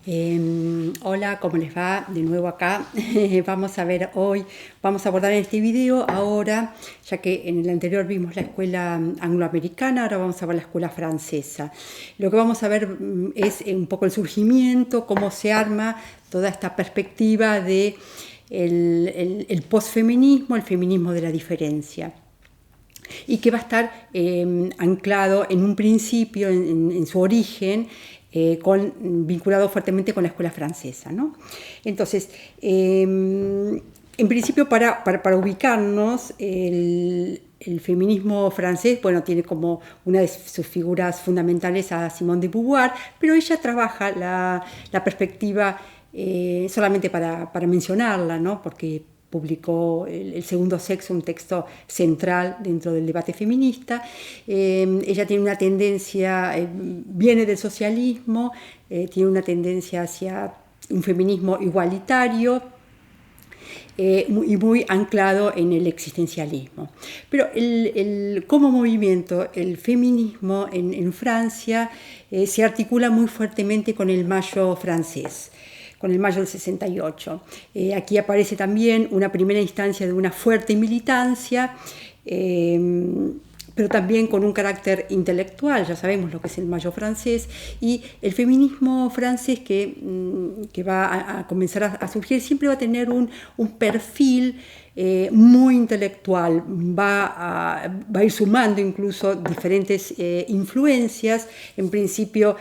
Hola, ¿cómo les va? De nuevo acá. Vamos a ver hoy, vamos a abordar en este video ahora, ya que en el anterior vimos la escuela angloamericana, ahora vamos a ver la escuela francesa. Lo que vamos a ver es un poco el surgimiento, cómo se arma toda esta perspectiva de el posfeminismo, el feminismo de la diferencia. Y que va a estar anclado en un principio, en su origen, vinculado fuertemente con la escuela francesa, ¿no? Entonces, en principio, para ubicarnos, el feminismo francés, bueno, tiene como una de sus figuras fundamentales a Simone de Beauvoir, pero ella trabaja la perspectiva solamente para mencionarla, ¿no? Porque publicó El segundo sexo, un texto central dentro del debate feminista. Ella tiene una tendencia, viene del socialismo, tiene una tendencia hacia un feminismo igualitario, y muy anclado en el existencialismo. Pero como movimiento, el feminismo en Francia se articula muy fuertemente con el Mayo francés, con el Mayo del 68. Aquí aparece también una primera instancia de una fuerte militancia, pero también con un carácter intelectual. Ya sabemos lo que es el Mayo francés, y el feminismo francés que va a comenzar a surgir siempre va a tener un perfil muy intelectual, va a ir sumando incluso diferentes influencias, en principio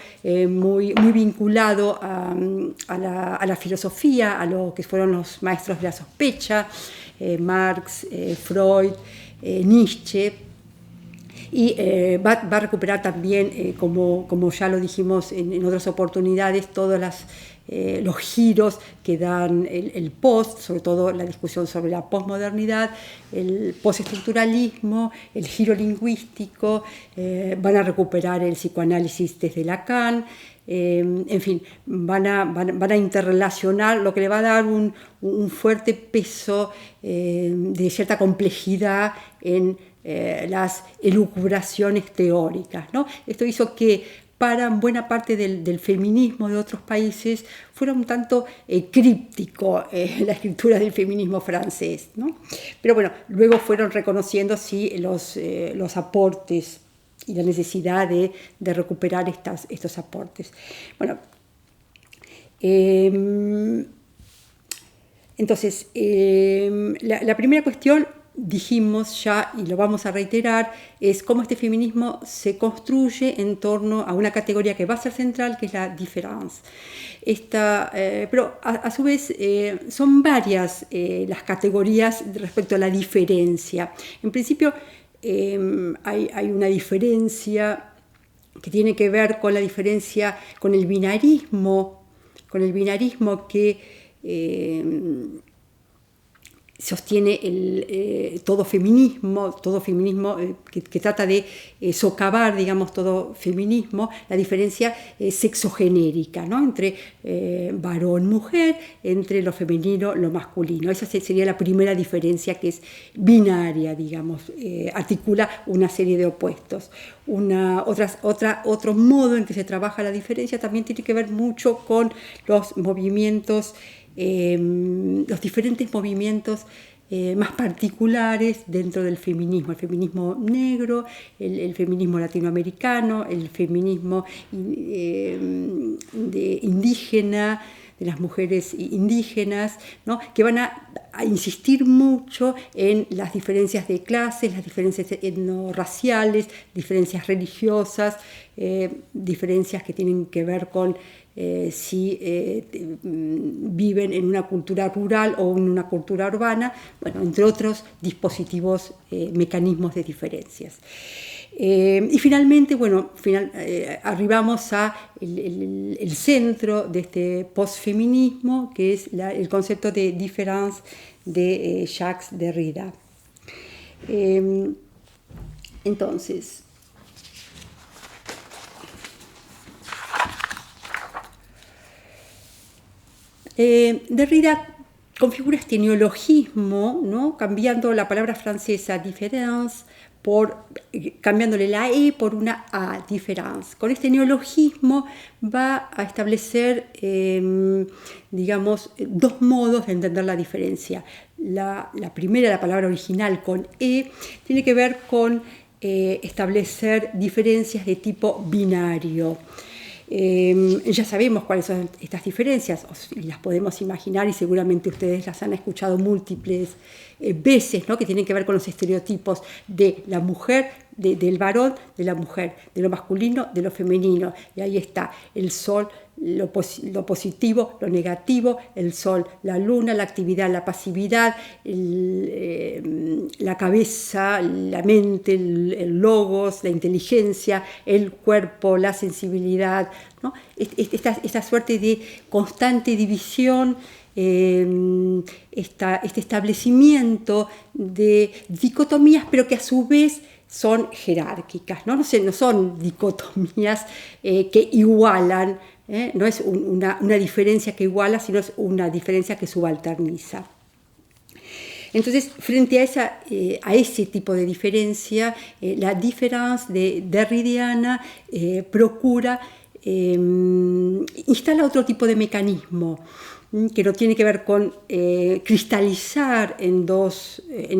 muy vinculado a la filosofía, a lo que fueron los maestros de la sospecha, Marx, Freud, Nietzsche. Y va a recuperar también, como ya lo dijimos en otras oportunidades, todos los giros que dan el post, sobre todo la discusión sobre la posmodernidad, el postestructuralismo, el giro lingüístico. Van a recuperar el psicoanálisis desde Lacan. En fin, van a interrelacionar, lo que le va a dar un fuerte peso de cierta complejidad en las elucubraciones teóricas, ¿no? Esto hizo que para buena parte del feminismo de otros países fuera un tanto críptico la escritura del feminismo francés, ¿no? Pero bueno, luego fueron reconociendo sí los aportes y la necesidad de recuperar estos aportes. Bueno, entonces, la primera cuestión, dijimos ya, y lo vamos a reiterar, es cómo este feminismo se construye en torno a una categoría que va a ser central, que es la différance. Pero a su vez son varias las categorías respecto a la diferencia. En principio hay una diferencia que tiene que ver con la diferencia, con el binarismo que sostiene todo feminismo que trata de socavar, digamos, todo feminismo, la diferencia sexogenérica, ¿no? Entre varón-mujer, entre lo femenino, lo masculino. Esa sería la primera diferencia, que es binaria, digamos, articula una serie de opuestos. Otro modo en que se trabaja la diferencia también tiene que ver mucho con los movimientos, los diferentes movimientos más particulares dentro del feminismo, el feminismo negro, el feminismo latinoamericano, el feminismo indígena, de las mujeres indígenas, ¿no? Que van a insistir mucho en las diferencias de clases, las diferencias etnorraciales, diferencias religiosas, diferencias que tienen que ver con si viven en una cultura rural o en una cultura urbana, bueno, entre otros dispositivos, mecanismos de diferencias. Y finalmente, bueno, arribamos a el centro de este posfeminismo, que es el concepto de différance de Jacques Derrida. Entonces, Derrida configura este neologismo, ¿no? Cambiando la palabra francesa différence cambiándole la E por una A, différence. Con este neologismo va a establecer, digamos, dos modos de entender la diferencia. La primera, la palabra original con E, tiene que ver con establecer diferencias de tipo binario. Ya sabemos cuáles son estas diferencias, y las podemos imaginar, y seguramente ustedes las han escuchado múltiples veces, ¿no? Que tienen que ver con los estereotipos de la mujer, del varón, de la mujer, de lo masculino, de lo femenino. Y ahí está el sol, lo positivo, lo negativo, el sol, la luna, la actividad, la pasividad, la cabeza, la mente, el logos, la inteligencia, el cuerpo, la sensibilidad, ¿no? Esta suerte de constante división, este establecimiento de dicotomías, pero que a su vez son jerárquicas, ¿no? No son dicotomías que igualan, no es una diferencia que iguala, sino es una diferencia que subalterniza. Entonces, frente a ese tipo de diferencia, la différence derridiana procura, instala otro tipo de mecanismo que no tiene que ver con cristalizar en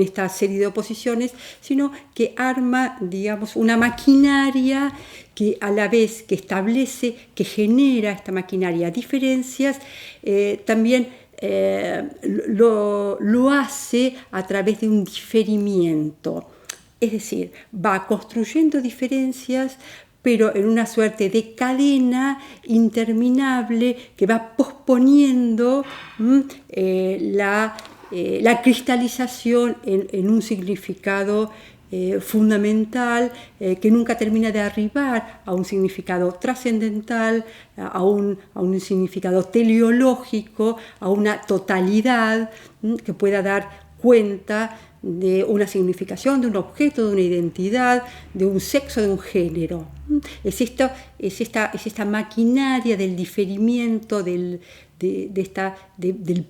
esta serie de oposiciones, sino que arma, digamos, una maquinaria que a la vez que establece, que genera esta maquinaria diferencias, también lo hace a través de un diferimiento. Es decir, va construyendo diferencias, pero en una suerte de cadena interminable que va posponiendo la cristalización en un significado fundamental, que nunca termina de arribar a un significado trascendental, a un significado teleológico, a una totalidad que pueda dar cuenta de una significación, de un objeto, de una identidad, de un sexo, de un género. Es esta maquinaria del diferimiento, del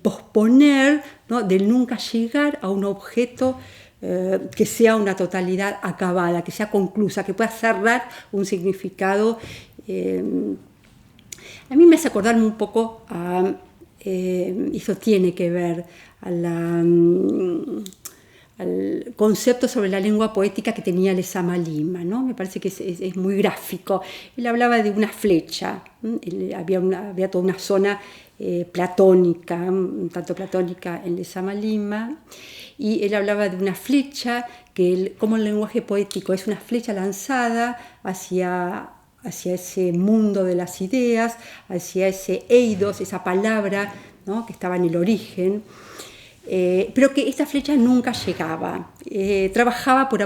posponer, ¿no? Del nunca llegar a un objeto que sea una totalidad acabada, que sea conclusa, que pueda cerrar un significado. A mí me hace acordarme un poco eso tiene que ver al concepto sobre la lengua poética que tenía Lezama Lima, ¿no? Me parece que es muy gráfico. Él hablaba de una flecha, había toda una zona platónica, un tanto platónica en Lezama Lima, y él hablaba de una flecha que, como el lenguaje poético es una flecha lanzada hacia ese mundo de las ideas, hacia ese eidos, esa palabra, ¿no? Que estaba en el origen, pero que esta flecha nunca llegaba, trabajaba por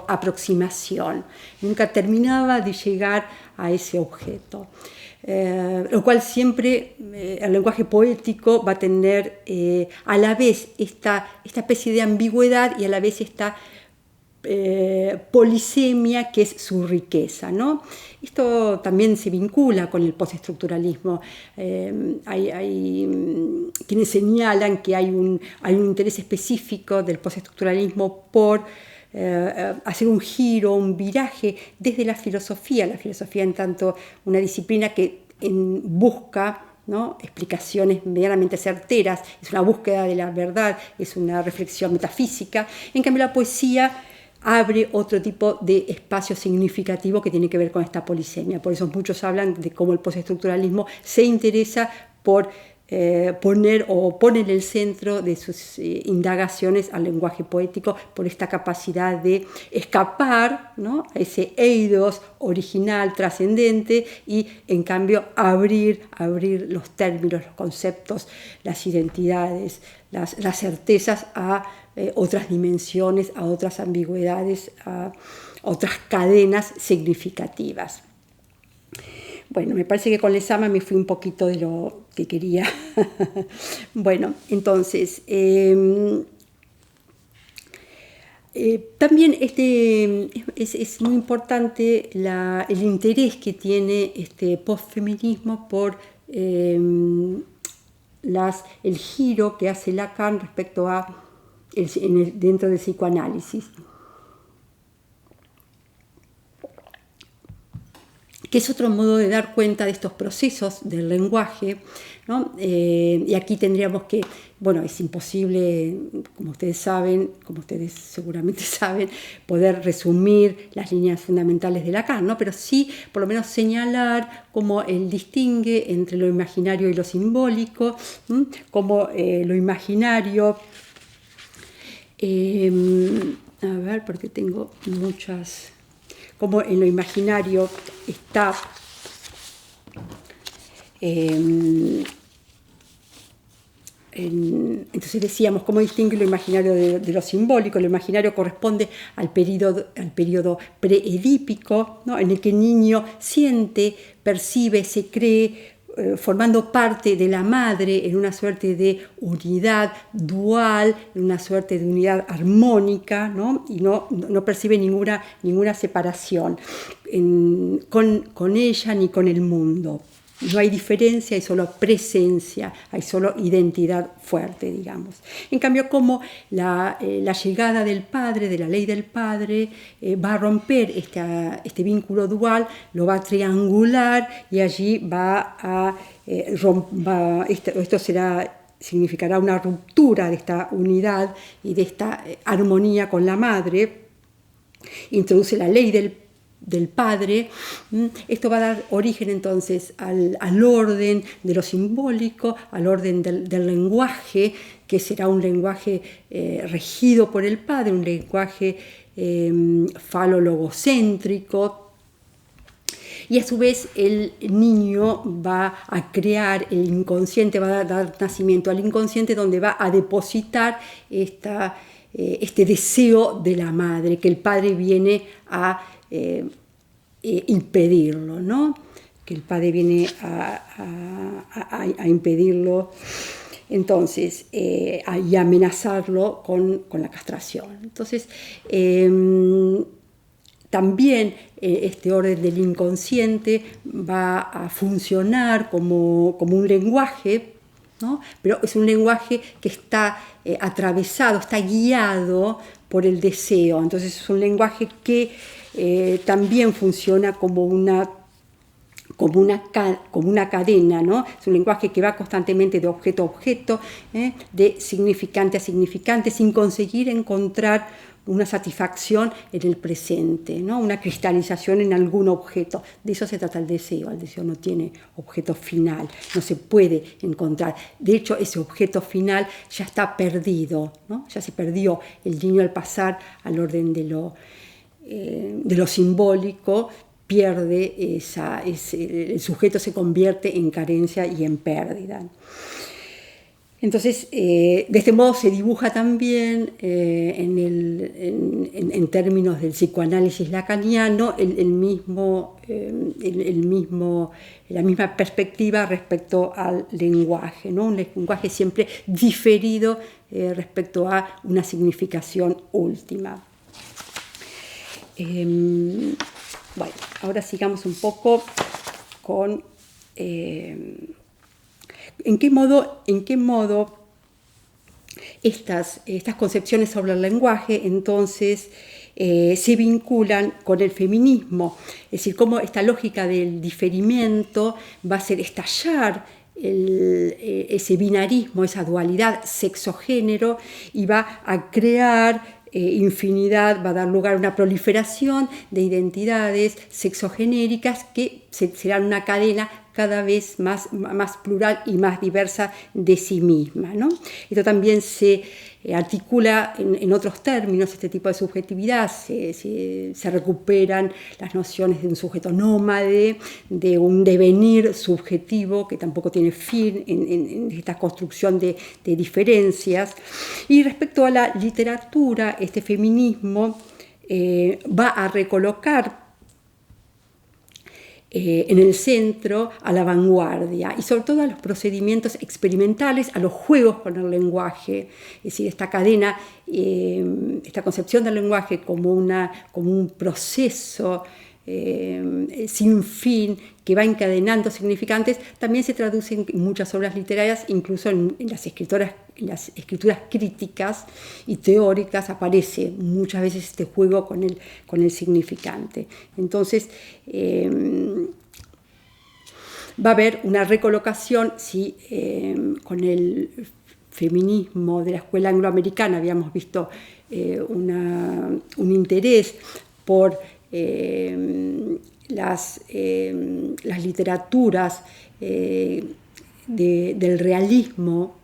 aproximación, nunca terminaba de llegar a ese objeto. Lo cual siempre el lenguaje poético va a tener a la vez esta especie de ambigüedad y a la vez esta polisemia que es su riqueza, ¿no? Esto también se vincula con el postestructuralismo. Hay quienes señalan que hay un interés específico del postestructuralismo por hacer un giro, un viraje desde la filosofía en tanto una disciplina que busca, ¿no? Explicaciones medianamente certeras, es una búsqueda de la verdad, es una reflexión metafísica. En cambio, la poesía abre otro tipo de espacio significativo que tiene que ver con esta polisemia. Por eso muchos hablan de cómo el postestructuralismo se interesa por poner en el centro de sus indagaciones al lenguaje poético, por esta capacidad de escapar, ¿no? A ese eidos original, trascendente, y en cambio abrir los términos, los conceptos, las identidades, las certezas a otras dimensiones, a otras ambigüedades, a otras cadenas significativas. Bueno, me parece que con Lezama me fui un poquito de lo que quería. Bueno, entonces, también es muy importante el interés que tiene este postfeminismo por el giro que hace Lacan respecto a dentro del psicoanálisis. que es otro modo de dar cuenta de estos procesos del lenguaje, ¿no? Y aquí tendríamos que, bueno, es imposible, como ustedes saben, como ustedes seguramente saben, poder resumir las líneas fundamentales de Lacan, ¿no? Pero sí, por lo menos señalar cómo él distingue entre lo imaginario y lo simbólico, cómo lo imaginario, a ver, porque tengo muchas, como en lo imaginario está entonces decíamos cómo distingue lo imaginario de lo simbólico. Lo imaginario corresponde al periodo preedípico, ¿no? En el que el niño siente, percibe, se cree formando parte de la madre en una suerte de unidad dual, en una suerte de unidad armónica, ¿no? Y no percibe ninguna separación con ella ni con el mundo. No hay diferencia, hay solo presencia, hay solo identidad fuerte, digamos. En cambio, como la llegada del padre, de la ley del padre, va a romper este vínculo dual, lo va a triangular y allí va a esto significará una ruptura de esta unidad y de esta armonía con la madre. Introduce la ley del padre. Esto va a dar origen entonces al orden de lo simbólico, al orden del lenguaje, que será un lenguaje regido por el padre, un lenguaje falologocéntrico. Y a su vez el niño va a crear el inconsciente, va a dar nacimiento al inconsciente, donde va a depositar este deseo de la madre, que el padre viene a impedirlo, ¿no? Que el padre viene a impedirlo, entonces, y amenazarlo con la castración. Entonces, también este orden del inconsciente va a funcionar como un lenguaje, ¿no? Pero es un lenguaje que está atravesado, está guiado por el deseo. Entonces es un lenguaje que también funciona como una cadena, ¿no? Es un lenguaje que va constantemente de objeto a objeto, de significante a significante, sin conseguir encontrar una satisfacción en el presente, ¿no? Una cristalización en algún objeto. De eso se trata el deseo. El deseo no tiene objeto final, no se puede encontrar. De hecho, ese objeto final ya está perdido, ¿no? Ya se perdió. El niño, al pasar al orden de lo simbólico, pierde el sujeto se convierte en carencia y en pérdida. Entonces, de este modo se dibuja también en términos del psicoanálisis lacaniano la misma perspectiva respecto al lenguaje, ¿no? Un lenguaje siempre diferido respecto a una significación última. Bueno, ahora sigamos un poco con en qué modo estas concepciones sobre el lenguaje entonces se vinculan con el feminismo. Es decir, cómo esta lógica del diferimiento va a hacer estallar ese binarismo, esa dualidad sexo-género, y va a crear infinidad, va a dar lugar a una proliferación de identidades sexogenéricas que serán una cadena cada vez más plural y más diversa de sí misma, ¿no? Esto también se articula en otros términos, este tipo de subjetividad, se recuperan las nociones de un sujeto nómade, de un devenir subjetivo que tampoco tiene fin en esta construcción de diferencias. Y respecto a la literatura, este feminismo va a recolocar en el centro a la vanguardia y sobre todo a los procedimientos experimentales, a los juegos con el lenguaje, es decir, esta cadena, esta concepción del lenguaje como un proceso sin fin que va encadenando significantes, también se traduce en muchas obras literarias, incluso en las escrituras críticas y teóricas aparece muchas veces este juego con el significante. Entonces, va a haber una recolocación, si con el feminismo de la escuela angloamericana habíamos visto un interés por las literaturas del realismo.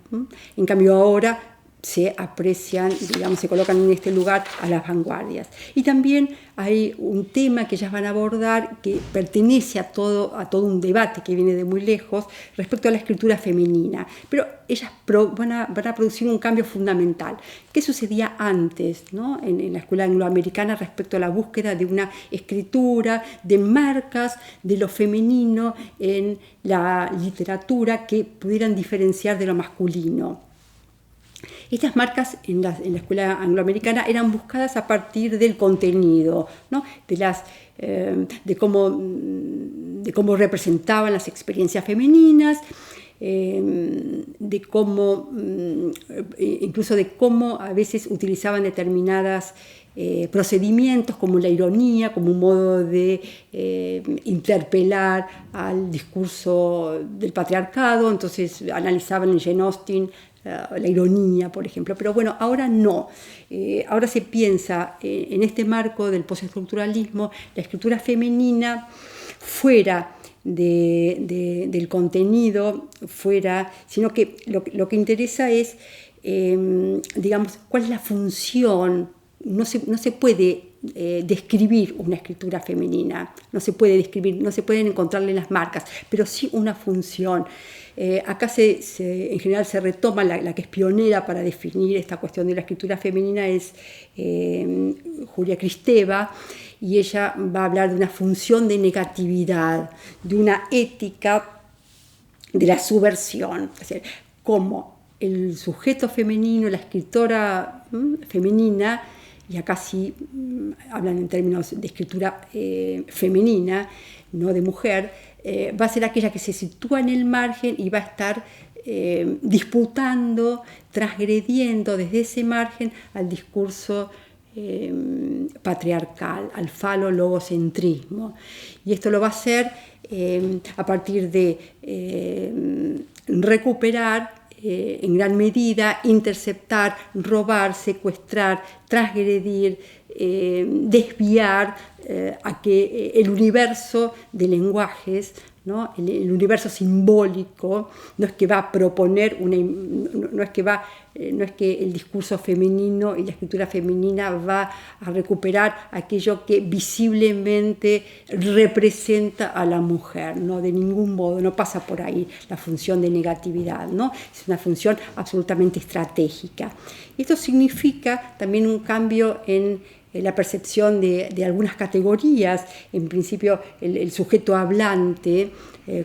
En cambio ahora se aprecian, digamos, se colocan en este lugar a las vanguardias. Y también hay un tema que ellas van a abordar que pertenece a todo un debate que viene de muy lejos respecto a la escritura femenina. Pero ellas van a producir un cambio fundamental. ¿Qué sucedía antes, ¿no? en la escuela angloamericana respecto a la búsqueda de una escritura, de marcas de lo femenino en la literatura que pudieran diferenciar de lo masculino? Estas marcas en la escuela angloamericana eran buscadas a partir del contenido, ¿no? de cómo representaban las experiencias femeninas, incluso de cómo a veces utilizaban determinadas procedimientos como la ironía, como un modo de interpelar al discurso del patriarcado. Entonces analizaban en Jane Austen la ironía, por ejemplo. Pero bueno, ahora no. Ahora se piensa en este marco del postestructuralismo, la escritura femenina fuera del contenido, sino que lo que interesa es, digamos, cuál es la función. No se puede describir una escritura femenina, no se pueden encontrarle las marcas, pero sí una función. Acá en general se retoma la que es pionera para definir esta cuestión de la escritura femenina, es Julia Kristeva, y ella va a hablar de una función de negatividad, de una ética de la subversión, es decir, cómo el sujeto femenino, la escritora femenina, y acá sí hablan en términos de escritura femenina, no de mujer, va a ser aquella que se sitúa en el margen y va a estar disputando, transgrediendo desde ese margen al discurso patriarcal, al falo-logocentrismo. Y esto lo va a hacer a partir de recuperar en gran medida, interceptar, robar, secuestrar, transgredir, desviar a que el universo de lenguajes, ¿no? El universo simbólico, no es que va a proponer no es que el discurso femenino y la escritura femenina va a recuperar aquello que visiblemente representa a la mujer, no, de ningún modo, no pasa por ahí la función de negatividad, ¿no? Es una función absolutamente estratégica. Esto significa también un cambio en la percepción de algunas categorías. En principio, el sujeto hablante,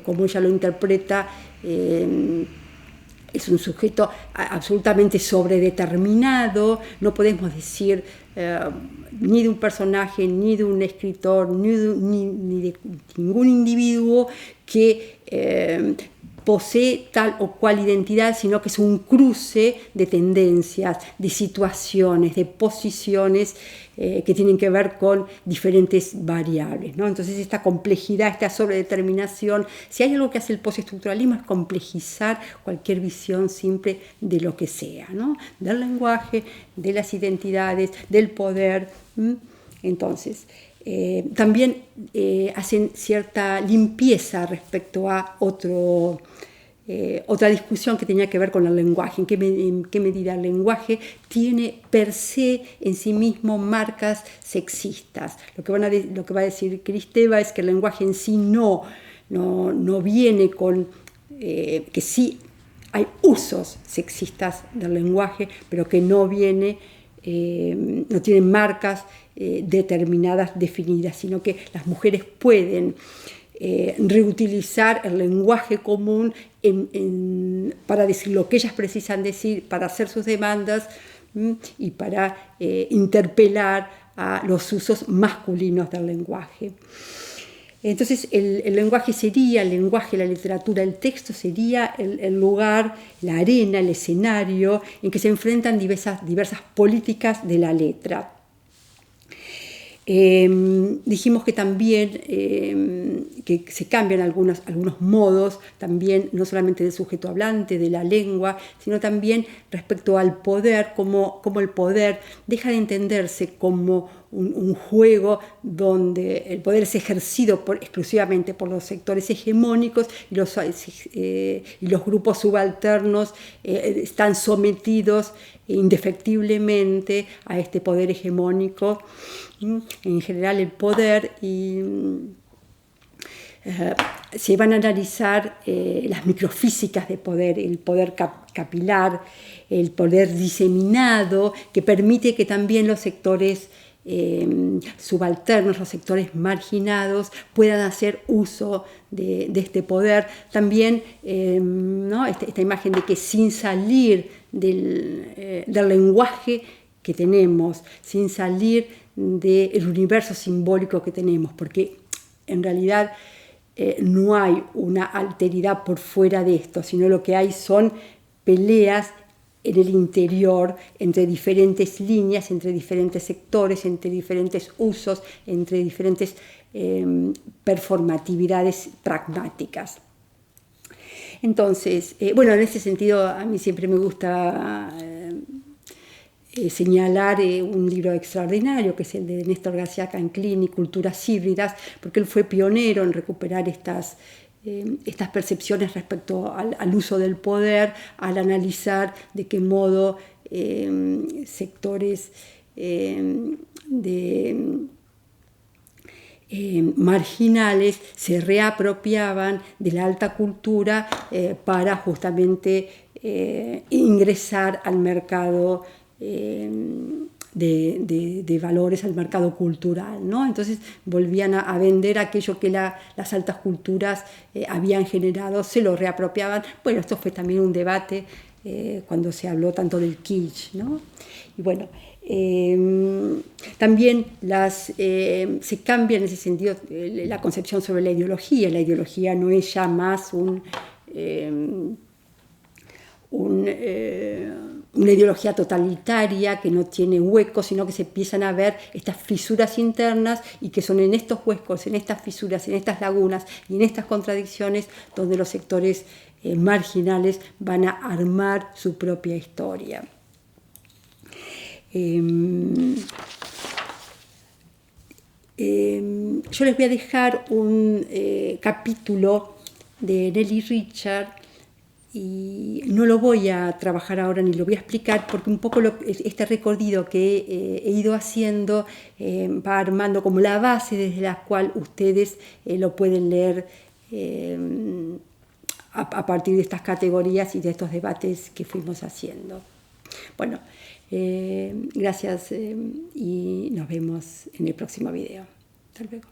como ella lo interpreta, es un sujeto absolutamente sobredeterminado. No podemos decir ni de un personaje, ni de un escritor, ni de ningún individuo que posee tal o cual identidad, sino que es un cruce de tendencias, de situaciones, de posiciones que tienen que ver con diferentes variables, ¿no? Entonces esta complejidad, esta sobredeterminación, si hay algo que hace el postestructuralismo es complejizar cualquier visión simple de lo que sea, ¿no? Del lenguaje, de las identidades, del poder. Entonces, también hacen cierta limpieza respecto a otra discusión que tenía que ver con el lenguaje. ¿En qué medida el lenguaje tiene per se en sí mismo marcas sexistas? Lo que va a decir Kristeva es que el lenguaje en sí no viene con que sí hay usos sexistas del lenguaje, pero que no tienen marcas determinadas, definidas, sino que las mujeres pueden reutilizar el lenguaje común para decir lo que ellas precisan decir, para hacer sus demandas y para interpelar a los usos masculinos del lenguaje. Entonces el lenguaje sería, el lenguaje, la literatura, el texto sería el lugar, la arena, el escenario en que se enfrentan diversas políticas de la letra. Dijimos que también que se cambian algunos modos, también no solamente del sujeto hablante, de la lengua, sino también respecto al poder, como el poder deja de entenderse como un juego donde el poder es ejercido exclusivamente por los sectores hegemónicos y los grupos subalternos están sometidos indefectiblemente a este poder hegemónico. En general el poder se van a analizar las microfísicas de poder, el poder capilar, el poder diseminado, que permite que también los sectores subalternos, los sectores marginados, puedan hacer uso de este poder. También ¿no? esta imagen de que sin salir del lenguaje que tenemos, sin salir del universo simbólico que tenemos, porque en realidad no hay una alteridad por fuera de esto, sino lo que hay son peleas en el interior, entre diferentes líneas, entre diferentes sectores, entre diferentes usos, entre diferentes performatividades pragmáticas. Entonces, bueno, en ese sentido a mí siempre me gusta señalar un libro extraordinario, que es el de Néstor García Canclini, Culturas híbridas, porque él fue pionero en recuperar estas percepciones respecto al uso del poder, al analizar de qué modo sectores marginales se reapropiaban de la alta cultura para justamente ingresar al mercado de valores, al mercado cultural, ¿no? Entonces volvían a vender aquello que las altas culturas habían generado, se lo reapropiaban. Bueno, esto fue también un debate cuando se habló tanto del kitsch, ¿no? Y bueno, también se cambia en ese sentido la concepción sobre la ideología. La ideología no es ya más una ideología totalitaria que no tiene huecos, sino que se empiezan a ver estas fisuras internas y que son en estos huecos, en estas fisuras, en estas lagunas y en estas contradicciones donde los sectores marginales van a armar su propia historia. Yo les voy a dejar un capítulo de Nelly Richard y no lo voy a trabajar ahora ni lo voy a explicar porque un poco este recorrido que he ido haciendo va armando como la base desde la cual ustedes lo pueden leer a partir de estas categorías y de estos debates que fuimos haciendo. Bueno, gracias y nos vemos en el próximo video. Hasta luego.